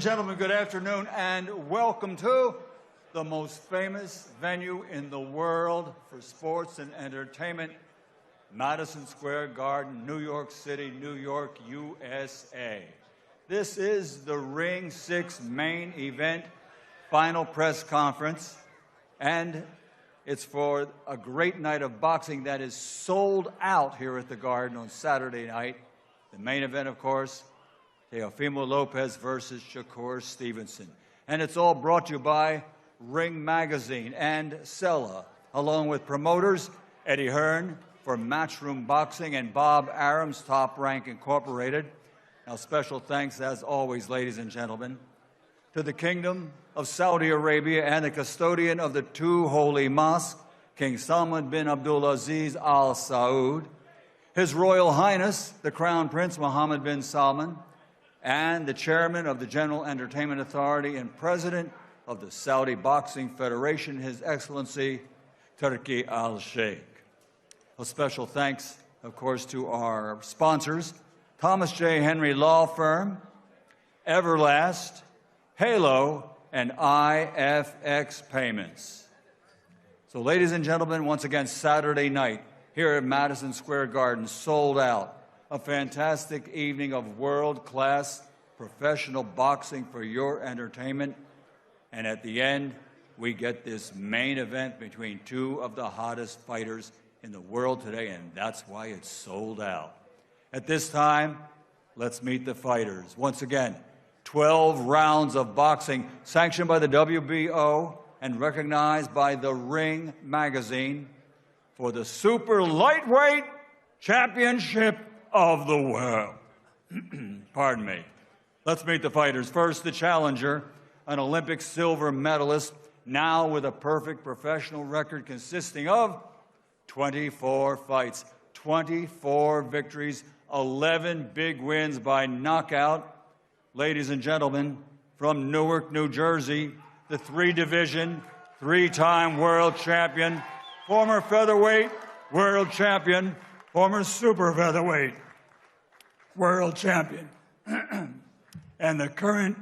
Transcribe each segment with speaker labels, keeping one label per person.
Speaker 1: gentlemen, good afternoon and welcome to the most famous venue in the world for sports and entertainment, Madison Square Garden, New York City, New York, USA. This is the Ring 6 main event, final press conference, and it's for a great night of boxing that is sold out here at the Garden on Saturday night. The main event, of course, Teofimo Lopez versus Shakur Stevenson. And it's all brought to you by Ring Magazine and Sella, along with promoters Eddie Hearn for Matchroom Boxing and Bob Arum's Top Rank Incorporated. Now, special thanks, as always, ladies and gentlemen, to the Kingdom of Saudi Arabia and the custodian of the two holy mosques, King Salman bin Abdulaziz Al Saud, His Royal Highness, the Crown Prince Mohammed bin Salman, and the chairman of the General Entertainment Authority and president of the Saudi Boxing Federation, His Excellency Turki Al-Sheikh. A special thanks, of course, to our sponsors, Thomas J. Henry Law Firm, Everlast, Halo, and IFX Payments. So, ladies and gentlemen, once again, Saturday night here at Madison Square Garden, sold out. A fantastic evening of world-class professional boxing for your entertainment. And at the end, we get this main event between two of the hottest fighters in the world today, and that's why it's sold out. At this time, let's meet the fighters. Once again, 12 rounds of boxing sanctioned by the WBO and recognized by the Ring Magazine for the super lightweight championship of the world. Pardon me. Let's meet the fighters. First, the challenger, an Olympic silver medalist, now with a perfect professional record consisting of 24 fights, 24 victories, 11 big wins by knockout. Ladies and gentlemen, from Newark, New Jersey, the three-division, three-time world champion, former featherweight world champion, former super featherweight world champion, and the current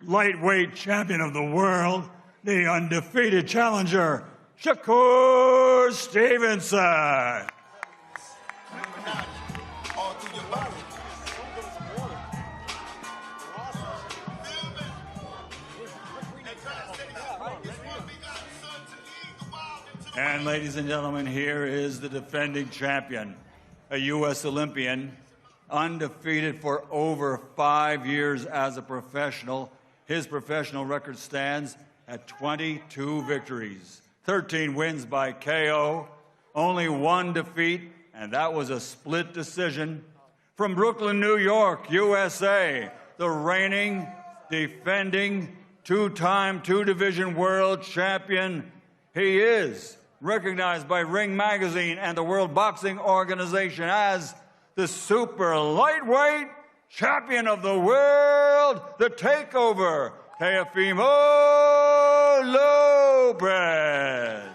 Speaker 1: lightweight champion of the world, the undefeated challenger, Shakur Stevenson. And ladies and gentlemen, here is the defending champion, a U.S. Olympian, undefeated for over 5 years as a professional. His professional record stands at 22 victories, 13 wins by KO, only one defeat, and that was a split decision. From Brooklyn, New York, USA, the reigning, defending, two-time, two-division world champion, he is recognized by Ring Magazine and the World Boxing Organization as the super lightweight champion of the world, the takeover, Teofimo Lopez.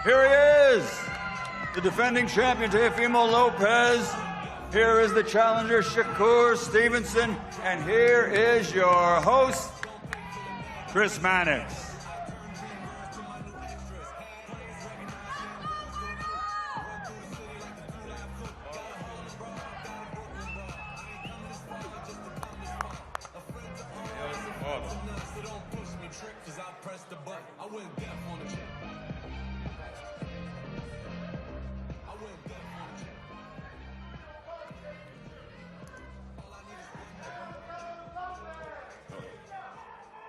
Speaker 1: Here he is, the defending champion, Teofimo Lopez. Here is the challenger, Shakur Stevenson. And here is your host, Chris Mannix.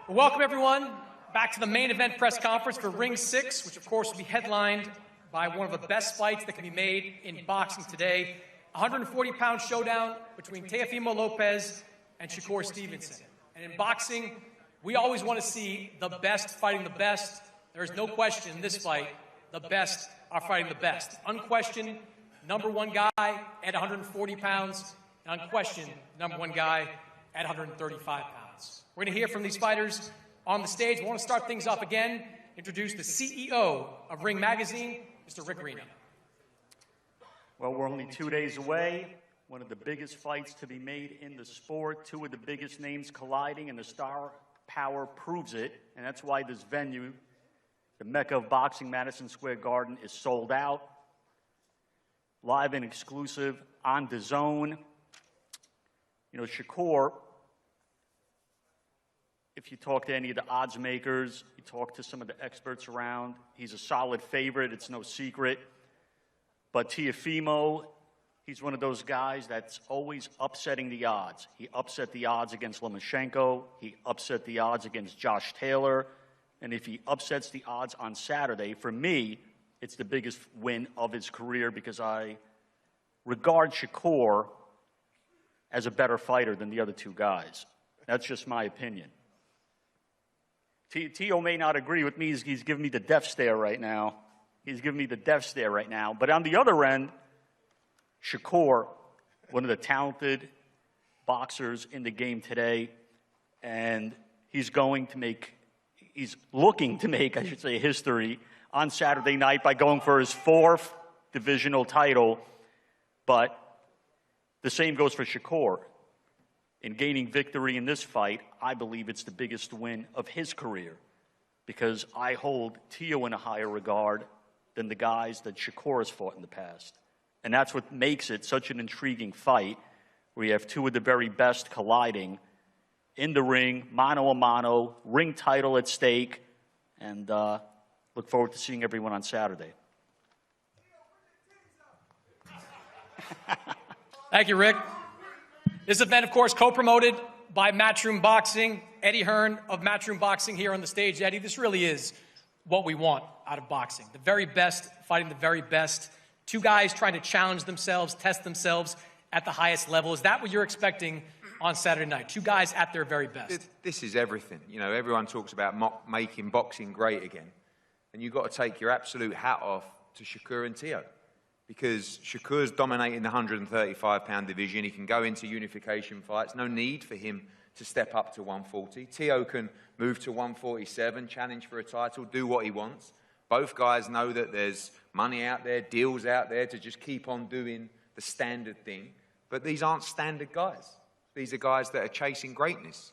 Speaker 2: Welcome, everyone, back to the main event press conference for Ring 6, which, of course, will be headlined by one of the best fights that can be made in boxing today, a 140-pound showdown between Teofimo Lopez and Shakur Stevenson. And in boxing, we always want to see the best fighting the best. There is no question in this fight, the best are fighting the best. Unquestioned, #1 guy at 140 pounds, and unquestioned #1 guy at 135 pounds. We're going to hear from these fighters on the stage. We want to start things off again. Introduce the CEO of Ring Magazine, Mr. Rick Reno.
Speaker 3: Well, we're only 2 days away. One of the biggest fights to be made in the sport. Two of the biggest names colliding, and the star power proves it. And that's why this venue, the Mecca of boxing, Madison Square Garden, is sold out. Live and exclusive on DAZN. You know, Shakur, if you talk to any of the odds makers, you talk to some of the experts around, he's a solid favorite, it's no secret. But Teofimo, he's one of those guys that's always upsetting the odds. He upset the odds against Lomachenko. He upset the odds against Josh Taylor. And if he upsets the odds on Saturday, for me, it's the biggest win of his career because I regard Shakur as a better fighter than the other two guys. That's just my opinion. Teo may not agree with me. He's giving me the death stare right now. He's giving me the death stare right now. But on the other end, Shakur, one of the talented boxers in the game today, and he's looking to make, I should say, history on Saturday night by going for his 4th divisional title. But the same goes for Shakur. In gaining victory in this fight, I believe it's the biggest win of his career because I hold Teo in a higher regard than the guys that Shakur has fought in the past. And that's what makes it such an intriguing fight where you have two of the very best colliding in the ring, mano a mano, ring title at stake, and look forward to seeing everyone on Saturday.
Speaker 2: Thank you, Rick. This event, of course, co-promoted by Matchroom Boxing. Eddie Hearn of Matchroom Boxing here on the stage. Eddie, this really is what we want out of boxing. The very best fighting the very best. Two guys trying to challenge themselves, test themselves at the highest level. Is that what you're expecting on Saturday night? Two guys at their very best.
Speaker 4: This is everything. You know, everyone talks about making boxing great again. And you've got to take your absolute hat off to Shakur and Teo. Because Shakur's dominating the 135-pound division. He can go into unification fights. No need for him to step up to 140. Teo can move to 147, challenge for a title, do what he wants. Both guys know that there's money out there, deals out there to just keep on doing the standard thing. But these aren't standard guys. These are guys that are chasing greatness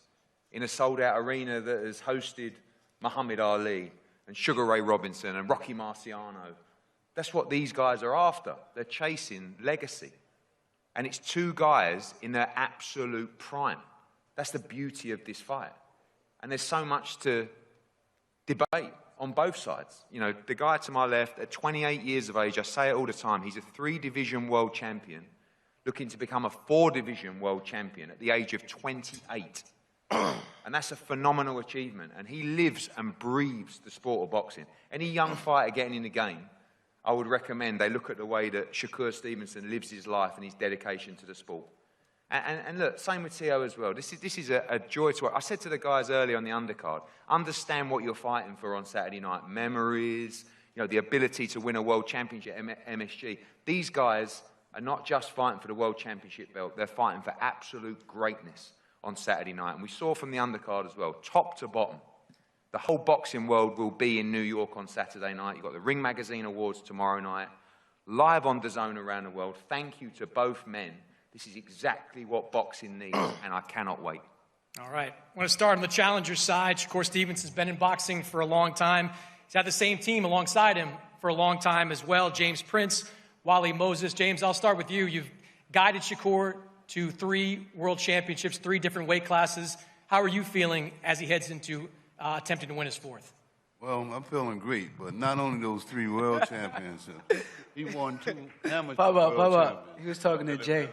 Speaker 4: in a sold-out arena that has hosted Muhammad Ali and Sugar Ray Robinson and Rocky Marciano. That's what these guys are after. They're chasing legacy. And it's two guys in their absolute prime. That's the beauty of this fight. And there's so much to debate on both sides. You know, the guy to my left, at 28 years of age, I say it all the time, he's a 3-division world champion, looking to become a 4-division world champion at the age of 28. And that's a phenomenal achievement. And he lives and breathes the sport of boxing. Any young fighter getting in the game, I would recommend they look at the way that Shakur Stevenson lives his life and his dedication to the sport. And look, same with Teo as well. This is a joy to watch. I said to the guys earlier on the undercard, understand what you're fighting for on Saturday night. Memories, you know, the ability to win a world championship at MSG. These guys are not just fighting for the world championship belt. They're fighting for absolute greatness on Saturday night. And we saw from the undercard as well, top to bottom. The whole boxing world will be in New York on Saturday night. You've got the Ring Magazine Awards tomorrow night, live on DAZN around the world. Thank you to both men. This is exactly what boxing needs, and I cannot wait.
Speaker 2: All right. I want to start on the challenger side. Shakur Stevenson's been in boxing for a long time. He's had the same team alongside him for a long time as well. James Prince, Wally Moses. James, I'll start with you. You've guided Shakur to 3 world championships, 3 different weight classes. How are you feeling as he heads into attempting to win his 4th?
Speaker 5: Well, I'm feeling great, but not only those 3 world championships, he won 2 amateur
Speaker 6: Papa,
Speaker 5: world championships.
Speaker 6: he was talking to Jay.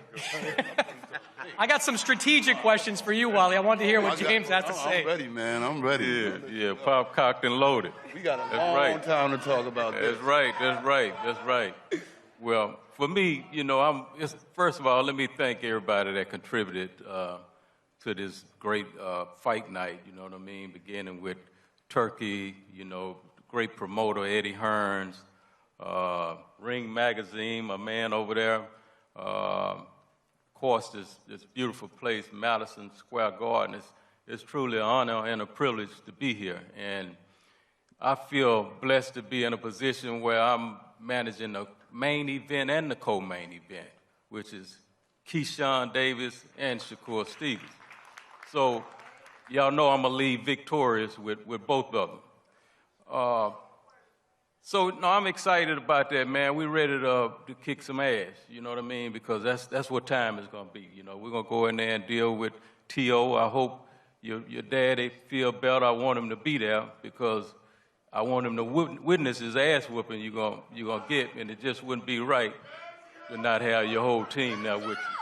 Speaker 2: I got some strategic questions for you, Wally. I wanted to hear what James has to say.
Speaker 5: I'm ready, man. I'm ready.
Speaker 7: Yeah, pop, cocked, and loaded.
Speaker 5: We got a long time to talk about this.
Speaker 7: That's right. Well, for me, you know, first of all, let me thank everybody that contributed to this great fight night, you know what I mean, beginning with Turkey, you know, great promoter Eddie Hearn, Ring Magazine, my man over there. Of course, this beautiful place, Madison Square Garden. It's truly an honor and a privilege to be here. And I feel blessed to be in a position where I'm managing the main event and the co-main event, which is Keyshawn Davis and Shakur Stevenson. So y'all know I'm going to leave victorious with both of them. So no, I'm excited about that, man. We're ready to kick some ass, you know what I mean? Because that's what time is going to be. You know, we're going to go in there and deal with T.O. I hope your daddy feel better. I want him to be there because I want him to witness his ass whooping you're gonna get, and it just wouldn't be right to not have your whole team there with you.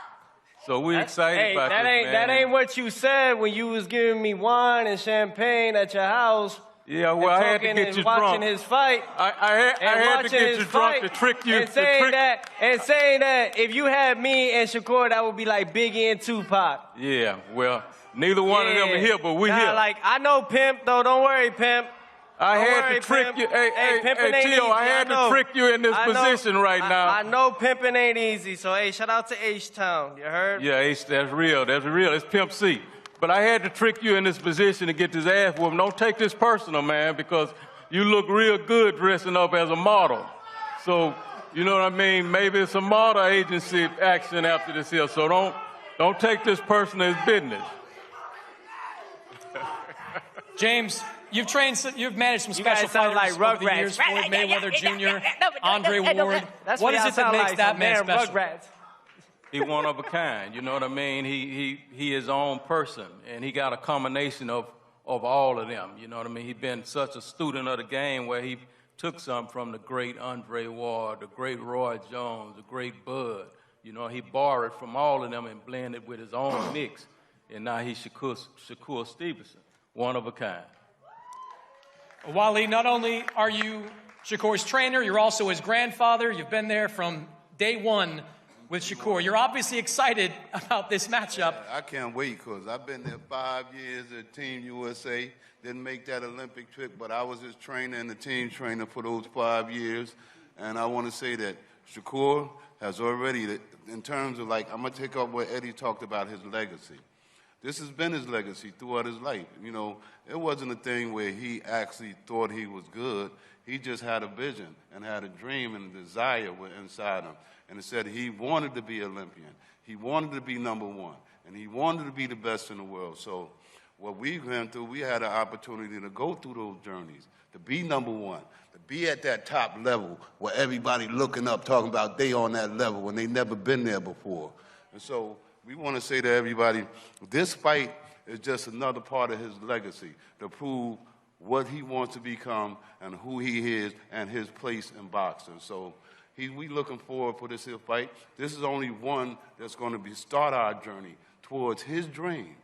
Speaker 7: So we're excited about this, man.
Speaker 6: That ain't what you said when you was giving me wine and champagne at your house.
Speaker 7: Yeah, well, I had to get you drunk.
Speaker 6: Watching his fight.
Speaker 7: I had to get you drunk to trick you.
Speaker 6: And saying that if you had me and Shakur, that would be like Biggie and Tupac.
Speaker 7: Yeah, well, neither one of them are here, but we're here.
Speaker 6: Like, I know Pimp, though. Don't worry, Pimp.
Speaker 7: I had to trick you. Hey, Tio, I had to trick you in this position right now.
Speaker 6: I know pimping ain't easy, so, hey, shout out to H-Town. You heard?
Speaker 7: Yeah, H, that's real. That's real. It's Pimp C. But I had to trick you in this position to get this ass whooping. Don't take this personal, man, because you look real good dressing up as a model. So, you know what I mean? Maybe it's a model agency action after this here. So don't take this personal as business.
Speaker 2: James, you've managed some special fighters
Speaker 6: like
Speaker 2: over the years, Floyd Mayweather Jr., Andre Ward. What is it that makes that man special?
Speaker 7: He one of a kind, you know what I mean? He his own person, and he got a combination of all of them, you know what I mean? He's been such a student of the game where he took something from the great Andre Ward, the great Roy Jones, the great Bud. You know, he borrowed from all of them and blended with his own mix, and now he's Shakur Stevenson, one of a kind.
Speaker 2: Wally, not only are you Shakur's trainer, you're also his grandfather. You've been there from day one with Shakur. You're obviously excited about this matchup.
Speaker 5: I can't wait because I've been there 5 years at Team USA. Didn't make that Olympic trip, but I was his trainer and the team trainer for those 5 years. And I want to say that Shakur has already, in terms of like, I'm going to take up what Eddie talked about, his legacy. This has been his legacy throughout his life. You know, it wasn't a thing where he actually thought he was good. He just had a vision and had a dream and a desire inside him. And it said he wanted to be Olympian. He wanted to be number one. And he wanted to be the best in the world. So what we went through, we had an opportunity to go through those journeys, to be number one, to be at that top level where everybody looking up, talking about they on that level when they never been there before. And so we want to say to everybody, this fight is just another part of his legacy to prove what he wants to become and who he is and his place in boxing. So we looking forward for this here fight. This is only one that's going to start our journey towards his dream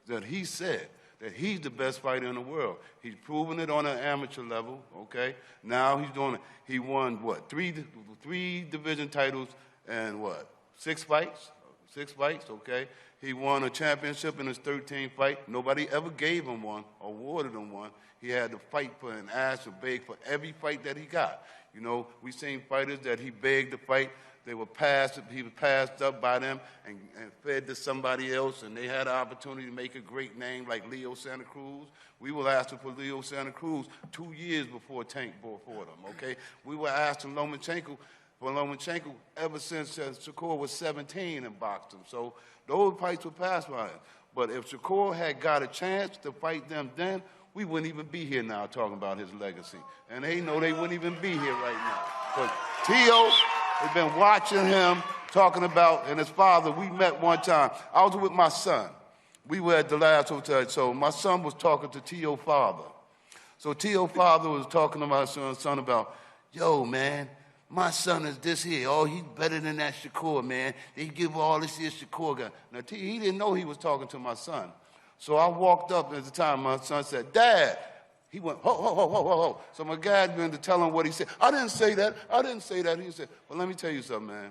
Speaker 5: that he said that he's the best fighter in the world. He's proven it on an amateur level, okay? Now he's doing it. He won, what, three division titles and, what, 6 fights? 6 fights, okay? He won a championship in his 13th fight. Nobody ever gave him one, awarded him one. He had to fight for and ask and beg for every fight that he got. You know, we seen fighters that he begged to fight. They were passed, he was passed up by them and fed to somebody else, and they had an opportunity to make a great name like Leo Santa Cruz. We were asking for Leo Santa Cruz 2 years before Tank fought him, okay? We were asking Lomachenko ever since Shakur was 17 and boxed him. So those fights were passed by him. But if Shakur had got a chance to fight them then, we wouldn't even be here now talking about his legacy. And they know they wouldn't even be here right now. Because Tio has been watching him, talking about, and his father, we met one time. I was with my son. We were at the last hotel, so my son was talking to Tio's father. So Tio's father was talking to my son about, yo, man, my son is this here. Oh, he's better than that Shakur, man. They give all this here Shakur guy. Now, he didn't know he was talking to my son. So I walked up at the time. My son said, Dad. He went, ho, ho, ho, ho, ho, ho. So my dad began to tell him what he said. I didn't say that. I didn't say that. He said, well, let me tell you something, man.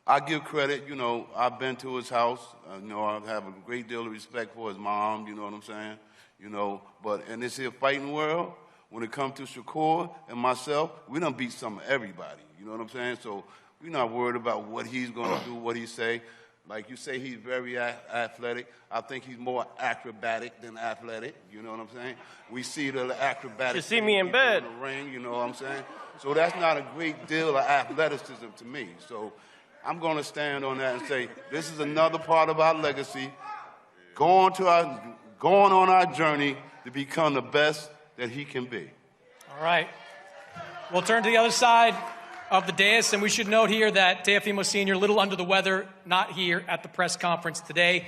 Speaker 5: I give credit. You know, I've been to his house. You know, I have a great deal of respect for his mom. You know what I'm saying? You know, but in this here fighting world, when it comes to Shakur and myself, we done beat some of everybody. You know what I'm saying? So we're not worried about what he's going to do, what he say. Like you say, he's very athletic. I think he's more acrobatic than athletic. You know what I'm saying? We see the acrobatic.
Speaker 6: You see me in bed.
Speaker 5: In the ring, you know what I'm saying? So that's not a great deal of athleticism to me. So I'm going to stand on that and say this is another part of our legacy, going on our journey to become the best that he can be.
Speaker 2: All right. We'll turn to the other side of the dais, and we should note here that Teofimo Sr., a little under the weather, not here at the press conference today.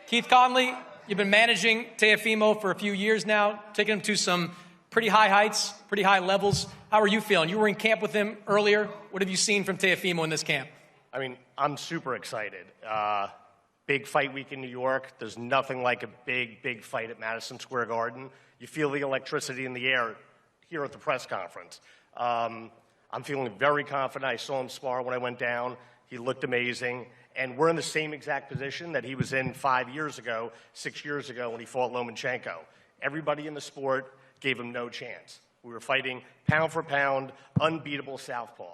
Speaker 2: Keith Conley, you've been managing Teofimo for a few years now, taking him to some pretty high heights, pretty high levels. How are you feeling? You were in camp with him earlier. What have you seen from Teofimo in this camp?
Speaker 8: I mean, I'm super excited. Big fight week in New York. There's nothing like a big fight at Madison Square Garden. You feel the electricity in the air here at the press conference. I'm feeling very confident. I saw him spar when I went down. He looked amazing. And we're in the same exact position that he was in 5 years ago, 6 years ago when he fought Lomachenko. Everybody in the sport gave him no chance. We were fighting pound for pound, unbeatable southpaw.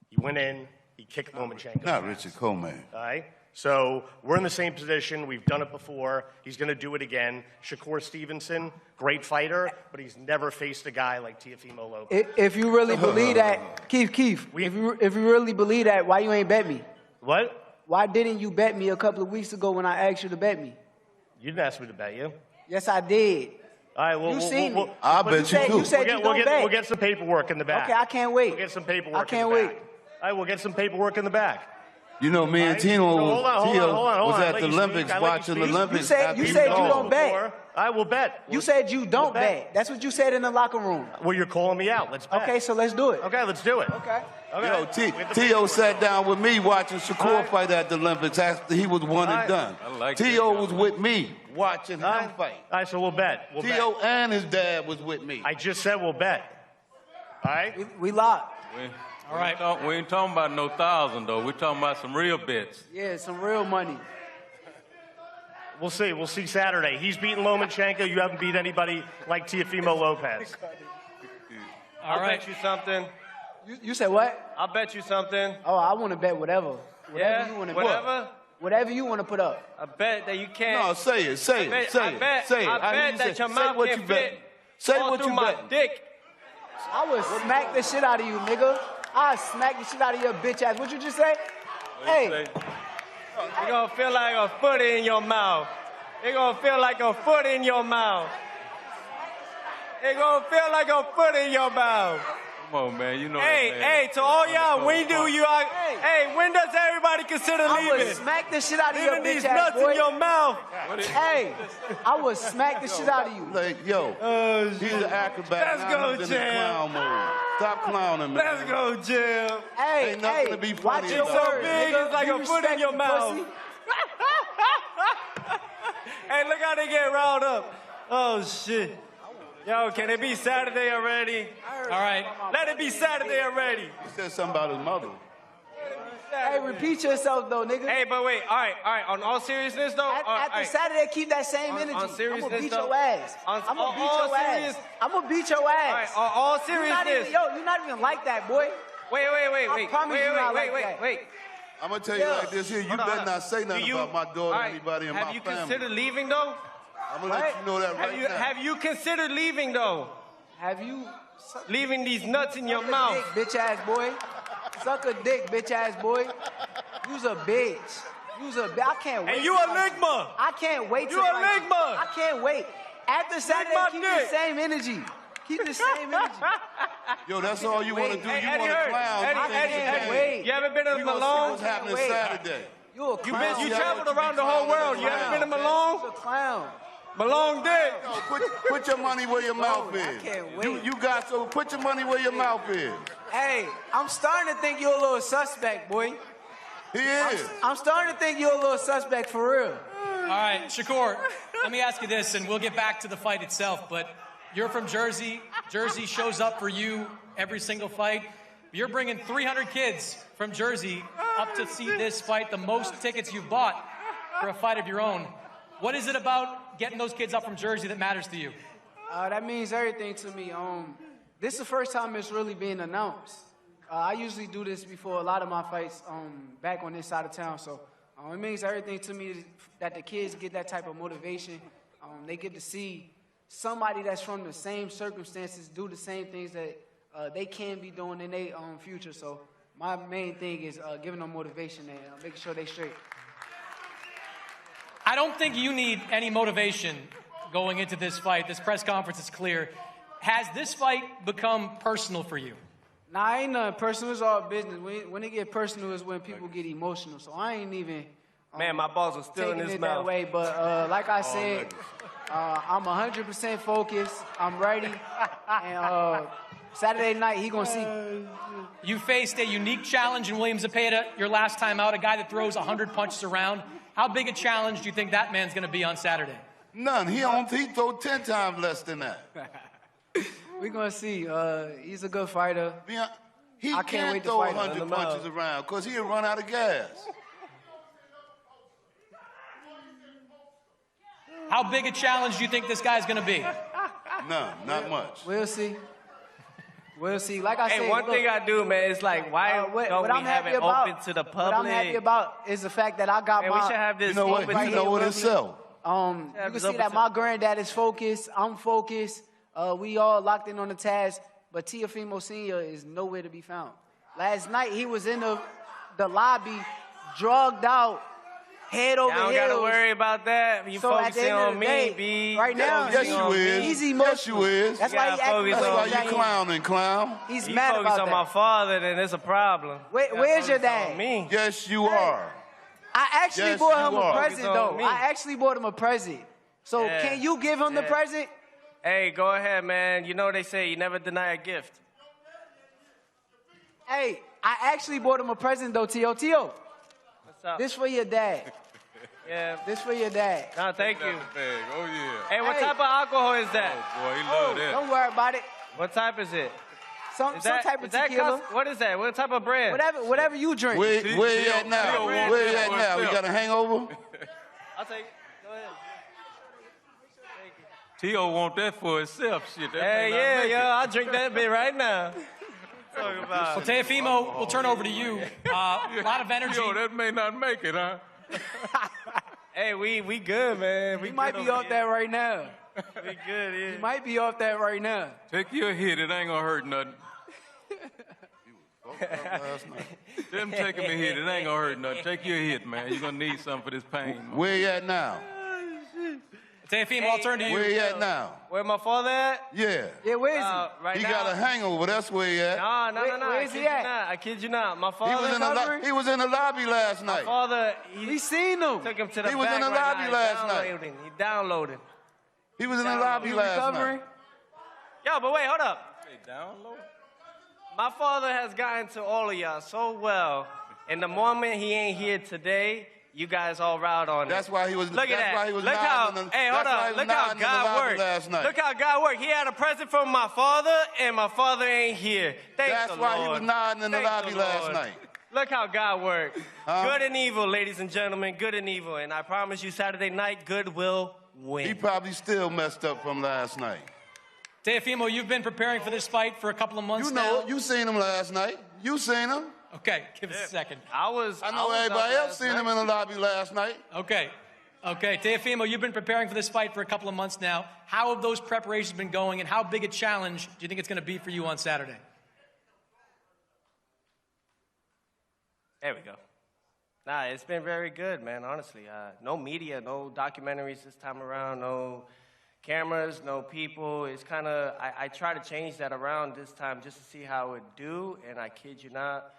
Speaker 8: He went in, he kicked Lomachenko.
Speaker 5: Not Richard Coleman.
Speaker 8: All right? So we're in the same position. We've done it before. He's going to do it again. Shakur Stevenson, great fighter, but he's never faced a guy like Teofimo Lopez.
Speaker 9: If you really believe that, Keith, if you really believe that, why you ain't bet me?
Speaker 8: What?
Speaker 9: Why didn't you bet me a couple of weeks ago when I asked you to bet me?
Speaker 8: You didn't ask me to bet you.
Speaker 9: Yes, I did.
Speaker 8: All right, well,
Speaker 9: You seen me.
Speaker 5: I bet you too.
Speaker 9: You said you don't bet.
Speaker 8: We'll get some paperwork in the back.
Speaker 9: Okay, I can't wait.
Speaker 8: We'll get some paperwork
Speaker 9: I can't
Speaker 8: in the
Speaker 9: wait.
Speaker 8: back. All right, we'll get some paperwork in the back.
Speaker 5: You know, me and Tino was at the Olympics watching the Olympics.
Speaker 9: You said you don't bet.
Speaker 8: I will bet.
Speaker 9: You said you don't bet. That's what you said in the locker room.
Speaker 8: Well, you're calling me out. Let's bet.
Speaker 9: Okay, so let's do it.
Speaker 8: Okay, let's do it.
Speaker 9: Okay.
Speaker 5: Yo, Tio sat down with me watching Shakur fight at the Olympics after he was one and done. Tio was with me watching him fight.
Speaker 8: All right, so we'll bet.
Speaker 5: Tio and his dad was with me.
Speaker 8: I just said we'll bet. All right?
Speaker 9: We locked.
Speaker 7: All right. We ain't talking about no 1,000, though. We're talking about some real bets.
Speaker 9: Yeah, some real money.
Speaker 8: We'll see. We'll see Saturday. He's beaten Lomachenko. You haven't beat anybody like Teofimo Lopez.
Speaker 6: I'll bet you something.
Speaker 9: You said what?
Speaker 6: I'll bet you something.
Speaker 9: Oh, I want to bet whatever. Whatever you want to
Speaker 6: whatever?
Speaker 9: Whatever you want to put up.
Speaker 6: I bet that you can't.
Speaker 5: No, say it. Say it.
Speaker 6: I bet that your mouth can fit
Speaker 5: Say
Speaker 6: all
Speaker 5: what
Speaker 6: through
Speaker 5: you
Speaker 6: my
Speaker 5: bet.
Speaker 6: dick.
Speaker 9: I would smack the shit out of you, nigga. I'll smack the shit out of your bitch ass. What you just say? Hey.
Speaker 6: You're going to feel like a foot in your mouth. You're going to feel like a foot in your mouth. You're going to feel like a foot in your mouth.
Speaker 7: Come on, man. You know
Speaker 6: Hey,
Speaker 7: that, man.
Speaker 6: hey, to all y'all, when when does everybody consider
Speaker 9: I would
Speaker 6: leaving?
Speaker 9: smack the shit out of your
Speaker 6: Leaving these
Speaker 9: bitch ass,
Speaker 6: nuts
Speaker 9: boy.
Speaker 6: in your mouth.
Speaker 9: Hey, I would smack the shit out of you.
Speaker 5: Like, yo, he's an acrobat.
Speaker 6: Let's
Speaker 5: now
Speaker 6: go,
Speaker 5: he's in the
Speaker 6: Jam.
Speaker 5: clown mode. Stop clowning, man.
Speaker 6: Let's go, Jim.
Speaker 9: Hey,
Speaker 5: Ain't nothing to be funny
Speaker 9: watch your
Speaker 5: about.
Speaker 6: So
Speaker 9: words,
Speaker 6: big,
Speaker 9: nigga.
Speaker 6: it's like
Speaker 9: You
Speaker 6: a foot in your
Speaker 9: respect
Speaker 6: mouth.
Speaker 9: pussy?
Speaker 6: Hey, look how they get riled up. Oh, shit. Yo, can it be Saturday already?
Speaker 2: All right.
Speaker 6: Let it be Saturday already.
Speaker 5: He said something about his mother.
Speaker 9: Hey, repeat yourself though, nigga.
Speaker 6: Hey, but wait, all right. On all seriousness, though,
Speaker 9: After Saturday, keep that same energy.
Speaker 6: on
Speaker 9: I'm
Speaker 6: seriousnness,
Speaker 9: gonna beat
Speaker 6: though,
Speaker 9: your ass.
Speaker 6: on
Speaker 9: I'm gonna beat
Speaker 6: all
Speaker 9: your
Speaker 6: serious-
Speaker 9: ass. I'm gonna beat your
Speaker 6: all right,
Speaker 9: ass.
Speaker 6: on all
Speaker 9: You're not
Speaker 6: seriousness.
Speaker 9: even, you're not even like that, boy.
Speaker 6: Wait.
Speaker 9: I promise you not like that.
Speaker 6: Wait.
Speaker 5: I'm going to tell you
Speaker 9: Yeah.
Speaker 5: like this here. You
Speaker 6: Hold on,
Speaker 5: better
Speaker 6: hold on.
Speaker 5: not say nothing
Speaker 6: Do you-
Speaker 5: about my daughter
Speaker 6: all
Speaker 5: or
Speaker 6: right,
Speaker 5: anybody in my
Speaker 6: Have you
Speaker 5: family.
Speaker 6: considered leaving, though?
Speaker 5: I'm going to let you know that right now.
Speaker 6: Have you considered leaving, though?
Speaker 9: Have you
Speaker 6: Leaving these nuts in your
Speaker 9: suck a
Speaker 6: mouth.
Speaker 9: dick, bitch ass boy? Suck a dick, bitch ass boy. You's a bitch. I can't wait.
Speaker 6: And you a ligma.
Speaker 9: I can't wait.
Speaker 6: You
Speaker 9: to
Speaker 6: a
Speaker 9: fight
Speaker 6: ligma.
Speaker 9: I can't wait. After Saturday,
Speaker 6: my
Speaker 9: keep
Speaker 6: dick.
Speaker 9: the same energy. Keep the same energy.
Speaker 5: Yo, that's all you want to do.
Speaker 6: Hey,
Speaker 5: You
Speaker 6: Eddie
Speaker 5: want to
Speaker 6: Hearn.
Speaker 5: clown.
Speaker 6: Eddie,
Speaker 5: You think
Speaker 6: Eddie,
Speaker 5: it's a
Speaker 6: Eddie.
Speaker 5: game.
Speaker 9: Wait.
Speaker 6: You haven't been in
Speaker 5: We gonna see
Speaker 6: Malone?
Speaker 5: what's happening
Speaker 9: Wait.
Speaker 5: Saturday.
Speaker 9: You a clown.
Speaker 6: You
Speaker 5: Yeah,
Speaker 6: traveled
Speaker 5: what you
Speaker 6: around
Speaker 5: be
Speaker 6: the whole
Speaker 5: clowning
Speaker 6: world. You
Speaker 5: around,
Speaker 6: haven't been to
Speaker 5: man.
Speaker 9: You's
Speaker 6: Malone?
Speaker 9: a clown.
Speaker 6: Malone did.
Speaker 5: Yo, put your money where your mouth
Speaker 9: I
Speaker 5: is.
Speaker 9: can't wait.
Speaker 5: You got so put your money where your mouth is.
Speaker 9: Hey, I'm starting to think you're a little suspect, boy.
Speaker 5: He is.
Speaker 9: I'm starting to think you're a little suspect for real.
Speaker 2: All right, Shakur, let me ask you this, and we'll get back to the fight itself, but you're from Jersey. Jersey shows up for you every single fight. You're bringing 300 kids from Jersey up to see this fight, the most tickets you've bought for a fight of your own. What is it about getting those kids up from Jersey that matters to you?
Speaker 9: That means everything to me. This is the first time it's really being announced. I usually do this before a lot of my fights back on this side of town, so it means everything to me that the kids get that type of motivation. They get to see somebody that's from the same circumstances do the same things that they can be doing in their future. So my main thing is giving them motivation and making sure they straight.
Speaker 2: I don't think you need any motivation going into this fight. This press conference is clear. Has this fight become personal for you?
Speaker 9: Nah, ain't nothing personal. It's all business. When it get personal is when people get emotional. So I ain't even
Speaker 6: Man, my balls are still in
Speaker 9: taking
Speaker 6: his
Speaker 9: it
Speaker 6: mouth.
Speaker 9: that way. But like I said, I'm 100% focused. I'm ready. And Saturday night, he gonna see.
Speaker 2: You faced a unique challenge in William Zepeda your last time out, a guy that throws 100 punches around. How big a challenge do you think that man's going to be on Saturday?
Speaker 5: None. He throw 10 times less than that.
Speaker 9: We're going to see. He's a good fighter.
Speaker 5: He
Speaker 9: I can't wait to
Speaker 5: throw
Speaker 9: fight him.
Speaker 5: 100 punches around because he'll run out of gas.
Speaker 2: How big a challenge do you think this guy's going to be?
Speaker 5: None. Not much.
Speaker 9: We'll see. We'll see. Like I said,
Speaker 6: Hey, one thing I do, man, is like, why don't we have it open to the public?
Speaker 9: What I'm happy about is the fact that I got
Speaker 6: And we should have this
Speaker 5: You know what?
Speaker 6: open
Speaker 5: You know what itself.
Speaker 9: You can see that my granddad is focused. I'm focused. We all locked in on the task. But Teofimo Sr. is nowhere to be found. Last night, he was in the lobby, drugged out, head over heels.
Speaker 6: I don't got to worry about that. You
Speaker 9: So at the
Speaker 6: focusing
Speaker 9: end of
Speaker 6: on
Speaker 9: the
Speaker 6: me,
Speaker 9: day,
Speaker 6: B.
Speaker 9: right now,
Speaker 5: Yes, you is.
Speaker 9: he's
Speaker 5: Yes,
Speaker 9: emotional.
Speaker 5: you is.
Speaker 9: That's why he acting
Speaker 5: That's
Speaker 6: focus
Speaker 5: why
Speaker 6: on
Speaker 5: you
Speaker 6: me.
Speaker 5: clowning, clown.
Speaker 9: He's
Speaker 6: You
Speaker 9: mad
Speaker 6: focus
Speaker 9: about
Speaker 6: on
Speaker 9: that.
Speaker 6: my father, then it's a problem.
Speaker 9: Where's your
Speaker 6: Focus
Speaker 9: dad?
Speaker 6: on me.
Speaker 5: Yes, you are.
Speaker 9: I actually
Speaker 5: Yes,
Speaker 9: bought him
Speaker 5: you
Speaker 9: a
Speaker 5: are.
Speaker 9: present,
Speaker 6: Focus on
Speaker 9: though.
Speaker 6: me.
Speaker 9: I actually bought him a present. So
Speaker 6: Yeah.
Speaker 9: can you give him the
Speaker 6: Yeah.
Speaker 9: present?
Speaker 6: Hey, go ahead, man. You know what they say, you never deny a gift.
Speaker 9: Hey, I actually bought him a present, though, Tio.
Speaker 6: What's up?
Speaker 9: This for your dad.
Speaker 6: Yeah.
Speaker 9: This for your dad.
Speaker 6: No, thank you.
Speaker 7: Bag. Oh, yeah.
Speaker 6: Hey, what
Speaker 9: Hey.
Speaker 6: type of alcohol is that?
Speaker 7: Oh, boy, he
Speaker 9: Oh,
Speaker 7: love that.
Speaker 9: don't worry about it.
Speaker 6: What type is it?
Speaker 9: Some type of tequila.
Speaker 6: What is that? What type of brand?
Speaker 9: Whatever you drink.
Speaker 5: Where you at now?
Speaker 7: Tio wants
Speaker 5: Where you
Speaker 7: that
Speaker 5: at
Speaker 7: for
Speaker 5: now? You
Speaker 7: himself.
Speaker 5: got a hangover?
Speaker 6: I'll take it. Go ahead.
Speaker 7: Tio want that for himself. Shit, that
Speaker 6: Hey,
Speaker 7: may not
Speaker 6: yeah,
Speaker 7: make
Speaker 6: yo,
Speaker 7: it.
Speaker 6: I'll drink that bit right now. Talk
Speaker 2: Well,
Speaker 6: about
Speaker 2: Teofimo, we'll turn over to you. A lot of energy.
Speaker 7: Yo, that may not make it, huh?
Speaker 6: Hey, we good, man. We
Speaker 9: He might
Speaker 6: good
Speaker 9: be
Speaker 6: over
Speaker 9: off that right now.
Speaker 6: here. We good, yeah.
Speaker 9: He might be off that right now.
Speaker 7: Take your hit. It ain't gonna hurt nothing.
Speaker 5: Last night.
Speaker 7: Them taking me hit. It ain't gonna hurt nothing. Take your hit, man. You're gonna need something for this pain. Man.
Speaker 5: Where you at now?
Speaker 2: Teofimo, I'll turn to you.
Speaker 5: Where you at now?
Speaker 6: Where my father at?
Speaker 5: Yeah.
Speaker 9: Yeah, where is he?
Speaker 6: Right
Speaker 5: He
Speaker 6: now.
Speaker 5: got a hangover. That's where he at.
Speaker 6: No.
Speaker 9: Where is he at?
Speaker 6: I kid you not. My
Speaker 5: He
Speaker 6: father.
Speaker 5: he was in the lobby last night.
Speaker 6: Father,
Speaker 9: We seen him.
Speaker 6: took him to the
Speaker 5: He was
Speaker 6: back
Speaker 5: in the
Speaker 6: right
Speaker 5: lobby
Speaker 6: now.
Speaker 5: last night.
Speaker 6: Downloading. He downloaded.
Speaker 5: He was in the lobby
Speaker 9: He
Speaker 5: last
Speaker 9: recovering?
Speaker 5: night.
Speaker 6: Yo, but wait, hold up.
Speaker 7: Hey, download.
Speaker 6: My father has gotten to all of y'all so well. And the moment he ain't here today, you guys all riled on it.
Speaker 5: That's why he was.
Speaker 6: Look
Speaker 5: that's
Speaker 6: at that.
Speaker 5: why he was
Speaker 6: Look how.
Speaker 5: nodding in the-
Speaker 6: Hey, hold
Speaker 5: that's why he
Speaker 6: on.
Speaker 5: was
Speaker 6: Look how
Speaker 5: nodding in the
Speaker 6: God
Speaker 5: lobby
Speaker 6: worked.
Speaker 5: last night.
Speaker 6: Look how God worked. He had a present from my father, and my father ain't here. Thank
Speaker 5: That's
Speaker 6: the
Speaker 5: why
Speaker 6: Lord.
Speaker 5: he was nodding in the
Speaker 6: Thank
Speaker 5: lobby last
Speaker 6: Lord.
Speaker 5: night.
Speaker 6: Look how God worked.
Speaker 5: Huh?
Speaker 6: Good and evil, ladies and gentlemen. Good and evil. And I promise you, Saturday night, good will win.
Speaker 5: He probably still messed up from last night.
Speaker 2: Teofimo, you've been preparing for this fight for a couple of months
Speaker 5: You know,
Speaker 2: now.
Speaker 5: you seen him last night. You seen him.
Speaker 2: Okay, give us a second.
Speaker 6: I was.
Speaker 5: I know
Speaker 6: was
Speaker 5: everybody
Speaker 6: up
Speaker 5: else
Speaker 6: last
Speaker 5: seen him
Speaker 6: night.
Speaker 5: in the lobby last night.
Speaker 2: Okay, Teofimo, you've been preparing for this fight for a couple of months now. How have those preparations been going, and how big a challenge do you think it's going to be for you on Saturday?
Speaker 6: There we go. Nah, it's been very good, man, honestly. No media, no documentaries this time around, no cameras, no people. It's kind of, I try to change that around this time just to see how it would do, and I kid you not,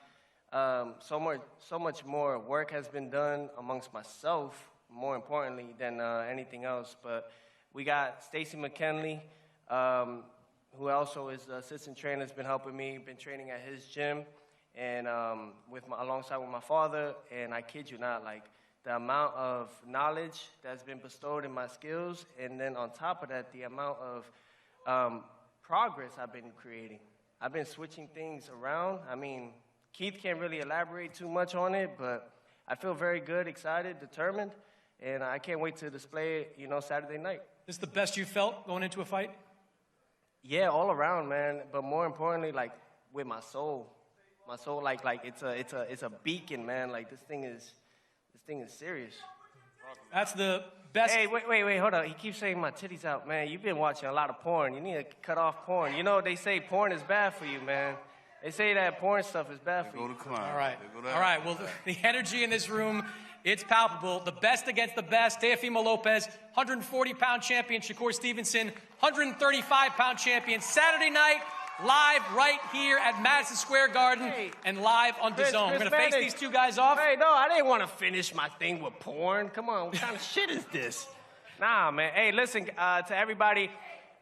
Speaker 6: so much more work has been done amongst myself, more importantly than anything else. But we got Stacey McKinley, who also is the assistant trainer, has been helping me, been training at his gym, and alongside with my father. And I kid you not, like the amount of knowledge that's been bestowed in my skills, and then on top of that, the amount of progress I've been creating. I've been switching things around. I mean, Keith can't really elaborate too much on it, but I feel very good, excited, determined, and I can't wait to display it, Saturday night.
Speaker 2: This is the best you felt going into a fight?
Speaker 6: Yeah, all around, man. But more importantly, like with my soul, like it's a beacon, man. Like this thing is serious.
Speaker 2: That's the best.
Speaker 6: Hey, wait, hold on. He keeps saying my titties out, man. You've been watching a lot of porn. You need to cut off porn. You know they say porn is bad for you, man. They say that porn stuff is bad for you.
Speaker 2: All right. All right. Well, the energy in this room, it's palpable. The best against the best. Teofimo Lopez, 140-pound champion. Shakur Stevenson, 135-pound champion. Saturday night, live right here at Madison Square Garden and live on DAZN. We're going to face these two guys off.
Speaker 6: Hey, no, I didn't want to finish my thing with porn. Come on, what kind of shit is this? Nah, man. Hey, listen, to everybody,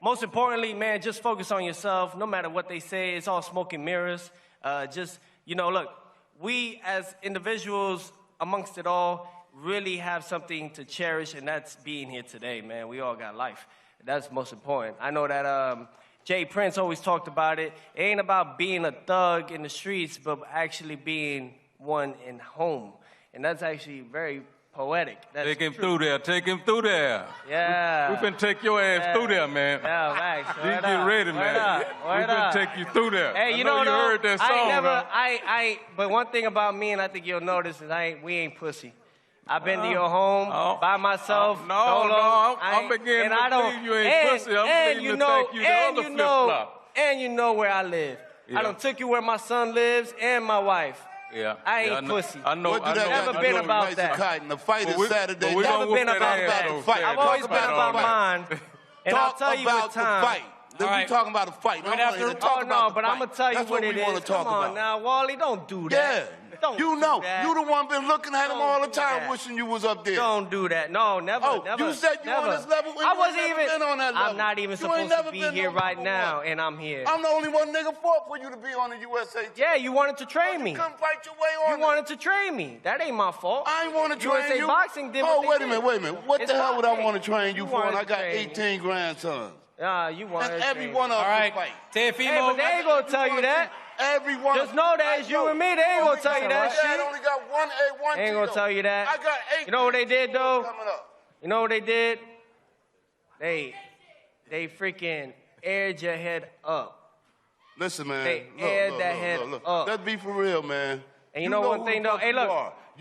Speaker 6: most importantly, man, just focus on yourself. No matter what they say, it's all smoke and mirrors. Just, look, we as individuals, amongst it all, really have something to cherish, and that's being here today, man. We all got life. That's most important. I know that Jay Prince always talked about it. It ain't about being a thug in the streets, but actually being one in home. And that's actually very poetic. That's
Speaker 7: Take him
Speaker 6: true.
Speaker 7: through there. Take him through there.
Speaker 6: Yeah.
Speaker 7: We finna take your ass through there, man.
Speaker 6: Yeah, Max.
Speaker 7: You get ready, man. We finna take you through there.
Speaker 6: Hey, you
Speaker 7: know you heard that song.
Speaker 6: But one thing about me, and I think you'll notice, is we ain't pussy. I've been to your home by myself.
Speaker 7: I'm beginning to believe you ain't pussy. I'm beginning to think you the other flip-flop.
Speaker 6: And you know where I live.
Speaker 7: Yeah.
Speaker 6: I done took you where my son lives and my wife.
Speaker 7: Yeah.
Speaker 6: I ain't pussy.
Speaker 7: I know.
Speaker 6: Never been about that.
Speaker 5: The fight is Saturday.
Speaker 6: Never been about that. I've always been about mine. And I'll tell you what time.
Speaker 5: Fight. We're talking about a fight.
Speaker 6: But I'm going to tell you what it is. Come on now, Wally, don't do that.
Speaker 5: Yeah.
Speaker 6: Don't
Speaker 5: you
Speaker 6: do
Speaker 5: know,
Speaker 6: that.
Speaker 5: you the one been looking at him all the
Speaker 6: do
Speaker 5: time,
Speaker 6: that.
Speaker 5: wishing you was up there.
Speaker 6: Don't do that. No, never, never.
Speaker 5: You said you
Speaker 6: never.
Speaker 5: on this level.
Speaker 6: I wasn't
Speaker 5: never
Speaker 6: even.
Speaker 5: been on that level.
Speaker 6: I'm not even
Speaker 5: you
Speaker 6: supposed to be here right now, and I'm here.
Speaker 5: I'm the only one nigga fought for you to be on the USA team.
Speaker 6: Yeah, you wanted to train me.
Speaker 5: You couldn't fight your way on.
Speaker 6: You wanted to train me. That ain't my fault.
Speaker 5: I ain't want to train
Speaker 6: USA
Speaker 5: you.
Speaker 6: Boxing did
Speaker 5: Oh,
Speaker 6: what
Speaker 5: wait a minute. What the hell would I want to train you for? And I got
Speaker 6: train
Speaker 5: 18 grandsons.
Speaker 6: You wanted
Speaker 5: And
Speaker 6: to
Speaker 5: every
Speaker 6: train
Speaker 5: one
Speaker 6: me.
Speaker 5: of
Speaker 2: All
Speaker 5: them
Speaker 2: right.
Speaker 5: fight.
Speaker 2: Teofimo.
Speaker 6: Hey, but they ain't gonna tell you that.
Speaker 5: Everyone.
Speaker 6: Just know that it's you and me. They ain't gonna tell you that
Speaker 5: I
Speaker 6: shit.
Speaker 5: only got one A1.
Speaker 6: They ain't gonna tell you that.
Speaker 5: I got 8.
Speaker 6: You know what they did though?
Speaker 5: Coming up.
Speaker 6: You know what they did? They freaking aired your head up.
Speaker 5: Listen, man.
Speaker 6: They aired that head up.
Speaker 5: Let's be for real, man.
Speaker 6: And you know one thing though? Hey, look.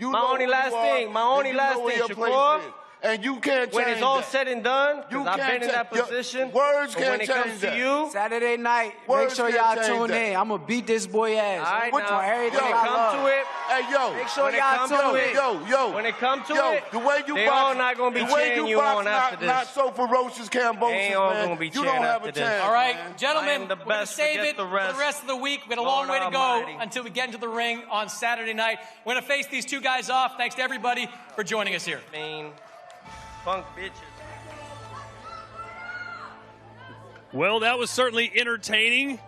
Speaker 6: My only last thing, Shakur.
Speaker 5: And you can't change
Speaker 6: when it's all
Speaker 5: that.
Speaker 6: said and done,
Speaker 5: You
Speaker 6: because I've
Speaker 5: can't
Speaker 6: been in that
Speaker 5: your
Speaker 6: position.
Speaker 5: words
Speaker 6: but
Speaker 5: can't
Speaker 6: when it
Speaker 5: change
Speaker 6: comes
Speaker 5: that.
Speaker 6: to you,
Speaker 9: Saturday night,
Speaker 5: Words
Speaker 9: make sure
Speaker 5: can't
Speaker 9: y'all
Speaker 5: change
Speaker 9: tune
Speaker 5: that.
Speaker 9: in. I'm going to beat this boy ass.
Speaker 6: all right
Speaker 9: Which
Speaker 6: now,
Speaker 9: one? Everything
Speaker 6: when it
Speaker 9: I
Speaker 6: comes
Speaker 9: love.
Speaker 6: to it,
Speaker 5: Hey, yo.
Speaker 9: Make sure
Speaker 6: when it
Speaker 9: y'all
Speaker 6: comes
Speaker 9: tune
Speaker 6: to
Speaker 9: in.
Speaker 6: it, when it comes to it,
Speaker 5: the way you
Speaker 6: they
Speaker 5: box,
Speaker 6: all not gonna be
Speaker 5: the way
Speaker 6: cheering
Speaker 5: you
Speaker 6: you
Speaker 5: box
Speaker 6: on after this.
Speaker 5: Not so ferocious, Cambosis,
Speaker 6: They ain't all
Speaker 5: man.
Speaker 6: gonna be
Speaker 5: You
Speaker 6: cheering
Speaker 5: don't have
Speaker 6: after
Speaker 5: a
Speaker 6: this.
Speaker 5: chance.
Speaker 2: All right,
Speaker 5: man.
Speaker 2: gentlemen,
Speaker 6: I am the
Speaker 2: we're going to
Speaker 6: best,
Speaker 2: save
Speaker 6: forget
Speaker 2: it
Speaker 6: the
Speaker 2: for
Speaker 6: rest.
Speaker 2: the rest of the week. We got a long
Speaker 6: Lord
Speaker 2: way to go
Speaker 6: Almighty.
Speaker 2: until we get into the ring on Saturday night. We're going to face these two guys off. Thanks to everybody for joining us here.
Speaker 6: mean, punk bitches.
Speaker 10: Well, that was certainly entertaining.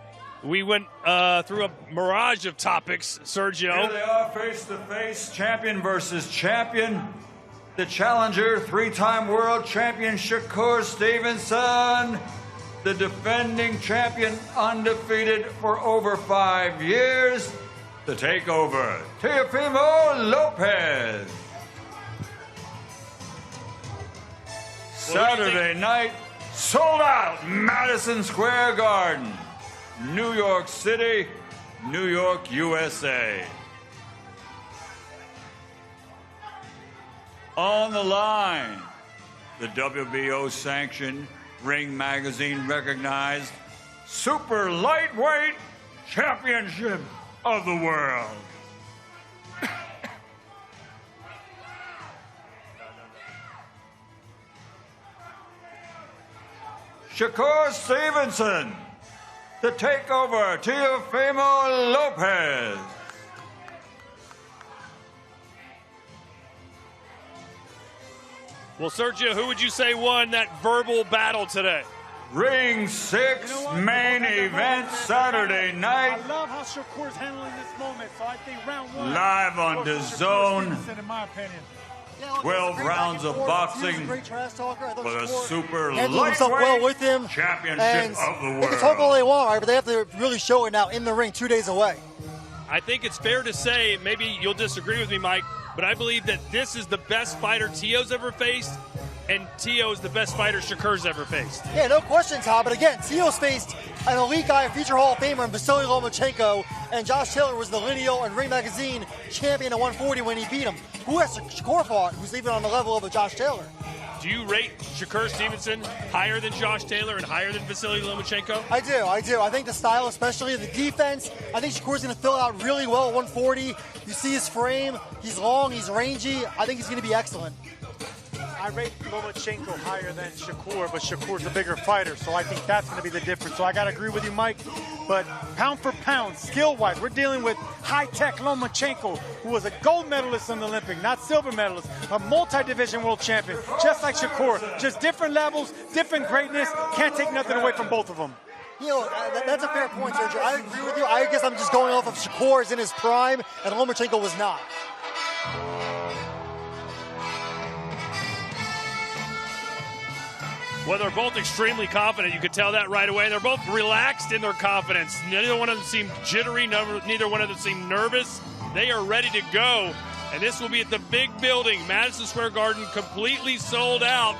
Speaker 10: We went through a mirage of topics, Sergio.
Speaker 1: Here they are, face-to-face, champion versus champion. The challenger, three-time world champion Shakur Stevenson. The defending champion, undefeated for over 5 years. The takeover, Teofimo Lopez. Saturday night, sold out, Madison Square Garden, New York City, New York, USA. On the line, the WBO sanctioned, Ring Magazine recognized Super Lightweight Championship of the World. Shakur Stevenson, the takeover, Teofimo Lopez.
Speaker 10: Well, Sergio, who would you say won that verbal battle today?
Speaker 1: Ring 6, main event, Saturday night.
Speaker 11: I love how Shakur's handling this moment, so I think round 1.
Speaker 1: Live on
Speaker 11: goes to
Speaker 1: DAZN.
Speaker 11: Shakur Stevenson, in my opinion.
Speaker 1: 12 rounds of boxing
Speaker 12: great trash talker. I thought
Speaker 1: for the
Speaker 12: Shakur
Speaker 1: super
Speaker 12: handled himself well with him.
Speaker 1: championship
Speaker 12: And
Speaker 1: of the
Speaker 12: they can talk all
Speaker 1: world.
Speaker 12: they want, right? But they have to really show it now in the ring 2 days away.
Speaker 10: I think it's fair to say, maybe you'll disagree with me, Mike, but I believe that this is the best fighter Teo's ever faced, and Teo is the best fighter Shakur's ever faced.
Speaker 12: Yeah, no question, Todd. But again, Teo's faced an elite guy, a future Hall of Famer, in Vasily Lomachenko, and Josh Taylor was the Lineal and Ring Magazine champion at 140 when he beat him. Who has Shakur fought who's even on the level of a Josh Taylor?
Speaker 10: Do you rate Shakur Stevenson higher than Josh Taylor and higher than Vasily Lomachenko?
Speaker 12: I do. I think the style, especially the defense, I think Shakur's going to fill out really well at 140. You see his frame. He's long. He's rangy. I think he's going to be excellent.
Speaker 11: I rate Lomachenko higher than Shakur, but Shakur's a bigger fighter, so I think that's going to be the difference. So I got to agree with you, Mike. But pound for pound, skill-wise, we're dealing with high-tech Lomachenko, who was a gold medalist in the Olympic, not silver medalist, a multi-division world champion, just like Shakur. Just different levels, different greatness. Can't take nothing away from both of them.
Speaker 12: You know, that's a fair point, Sergio. I agree with you. I guess I'm just going off of Shakur is in his prime, and Lomachenko was not.
Speaker 10: Well, they're both extremely confident. You could tell that right away. They're both relaxed in their confidence. Neither one of them seemed jittery. Neither one of them seemed nervous. They are ready to go. And this will be at the big building, Madison Square Garden, completely sold out.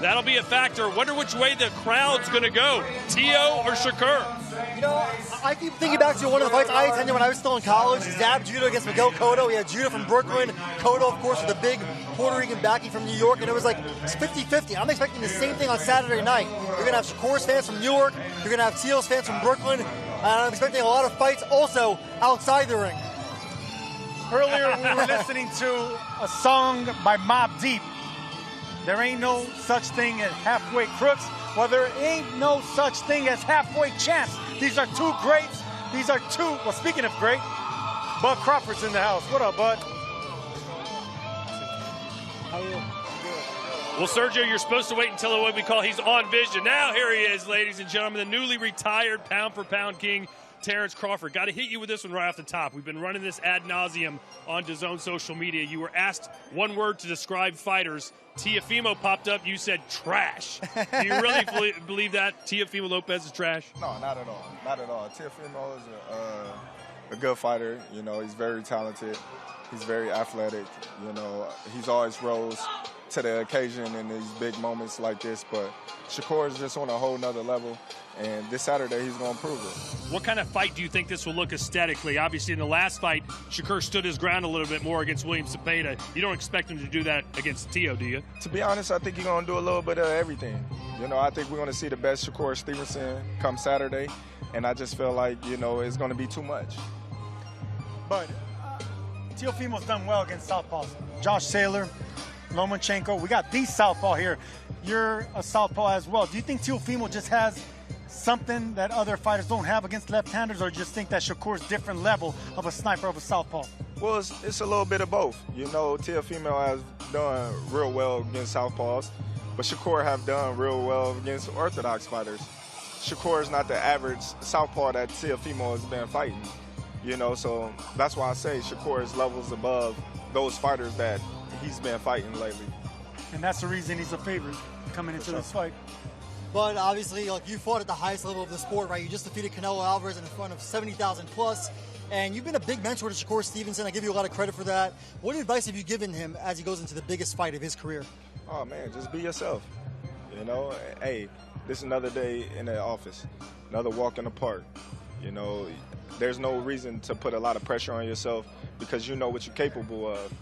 Speaker 10: That'll be a factor. Wonder which way the crowd's going to go, Teo or Shakur.
Speaker 12: You know, I keep thinking back to one of the fights I attended when I was still in college. Zab Judah against Miguel Cotto. We had Judah from Brooklyn. Cotto, of course, with the big Puerto Rican backing from New York. And it was like 50-50. I'm expecting the same thing on Saturday night. You're going to have Shakur's fans from Newark. You're going to have Teo's fans from Brooklyn. And I'm expecting a lot of fights also outside the ring.
Speaker 11: Earlier, we were listening to a song by Mobb Deep. There ain't no such thing as halfway crooks. Well, there ain't no such thing as halfway champs. These are two greats. These are two, well, speaking of great, Bud Crawford's in the house. What up, Bud? How are you?
Speaker 10: Well, Sergio, you're supposed to wait until what we call he's on vision. Now here he is, ladies and gentlemen, the newly retired pound-for-pound king, Terence Crawford. Got to hit you with this one right off the top. We've been running this ad nauseum on DAZN social media. You were asked one word to describe fighters. Teofimo popped up. You said trash. Do you really believe that Teofimo Lopez is trash?
Speaker 13: No, not at all. Not at all. Teofimo is a good fighter. You know, he's very talented. He's very athletic. You know, he's always rose to the occasion in these big moments like this. But Shakur is just on a whole nother level. And this Saturday, he's going to prove it.
Speaker 10: What kind of fight do you think this will look aesthetically? Obviously, in the last fight, Shakur stood his ground a little bit more against William Cepeda. You don't expect him to do that against Teo, do you?
Speaker 13: To be honest, I think he's going to do a little bit of everything. You know, I think we're going to see the best Shakur Stevenson come Saturday. And I just feel like, you know, it's going to be too much.
Speaker 11: But Teofimo's done well against southpaws. Josh Taylor, Lomachenko. We got these southpaw here. You're a southpaw as well. Do you think Teofimo just has something that other fighters don't have against left-handers, or just think that Shakur's different level of a sniper of a southpaw?
Speaker 13: Well, it's a little bit of both. You know, Teofimo has done real well against southpaws, but Shakur have done real well against orthodox fighters. Shakur is not the average southpaw that Teofimo has been fighting. You know, so that's why I say Shakur is levels above those fighters that he's been fighting lately.
Speaker 11: And that's the reason he's a favorite coming into this fight.
Speaker 12: But obviously, like, you fought at the highest level of the sport, right? You just defeated Canelo Alvarez in front of 70,000 plus, and you've been a big mentor to Shakur Stevenson. I give you a lot of credit for that. What advice have you given him as he goes into the biggest fight of his career?
Speaker 13: Oh man, just be yourself. You know, hey, this is another day in the office, another walk in the park. You know, there's no reason to put a lot of pressure on yourself because you know what you're capable of.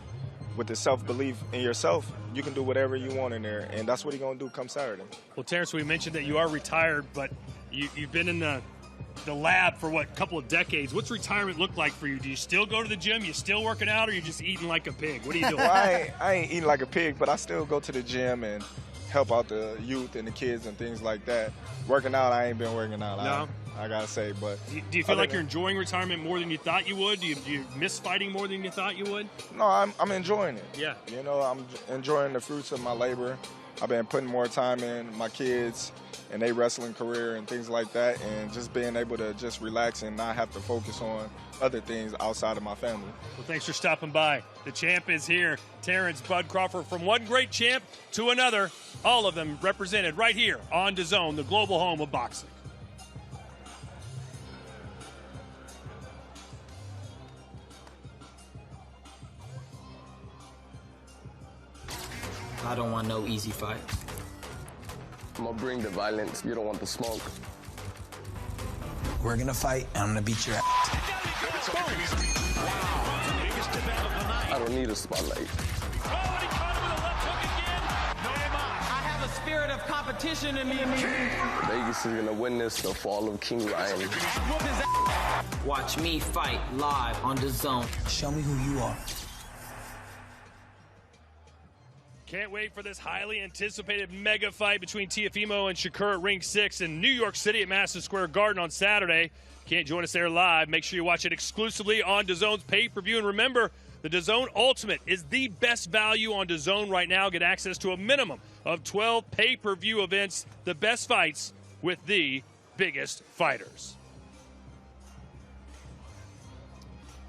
Speaker 13: With the self-belief in yourself, you can do whatever you want in there, and that's what he's going to do come Saturday.
Speaker 10: Well, Terence, we mentioned that you are retired, but you've been in the lab for, what, a couple of decades. What's retirement look like for you? Do you still go to the gym? You still working out, or are you just eating like a pig? What are you doing?
Speaker 13: Well, I ain't eating like a pig, but I still go to the gym and help out the youth and the kids and things like that. Working out, I ain't been working out.
Speaker 10: No.
Speaker 13: I gotta say, but
Speaker 10: do you feel like you're enjoying retirement more than you thought you would? Do you miss fighting more than you thought you would?
Speaker 13: No, I'm enjoying it.
Speaker 10: Yeah.
Speaker 13: You know, I'm enjoying the fruits of my labor. I've been putting more time in my kids and their wrestling career and things like that, and just being able to just relax and not have to focus on other things outside of my family.
Speaker 10: Well, thanks for stopping by. The champ is here, Terence Bud Crawford, from one great champ to another, all of them represented right here on DAZN, the global home of boxing.
Speaker 14: I don't want no easy fight.
Speaker 15: I'm gonna bring the violence. You don't want the smoke.
Speaker 14: We're gonna fight, and I'm gonna beat your ass.
Speaker 15: I don't need a spotlight.
Speaker 14: I have a spirit of competition in me.
Speaker 15: Vegas is gonna win this, the fall of King Ryan.
Speaker 14: Watch me fight live on DAZN. Show me who you are.
Speaker 10: Can't wait for this highly anticipated mega fight between Teofimo and Shakur at Ring 6 in New York City at Madison Square Garden on Saturday. Can't join us there live. Make sure you watch it exclusively on DAZN's pay-per-view. And remember, the DAZN Ultimate is the best value on DAZN right now. Get access to a minimum of 12 pay-per-view events, the best fights with the biggest fighters.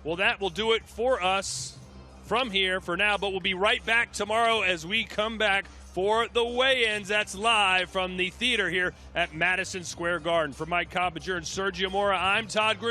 Speaker 10: Well, that will do it for us from here for now, but we'll be right back tomorrow as we come back for the weigh-ins. That's live from the theater here at Madison Square Garden. For Mike Coppinger and Sergio Mora, I'm Todd Griswold.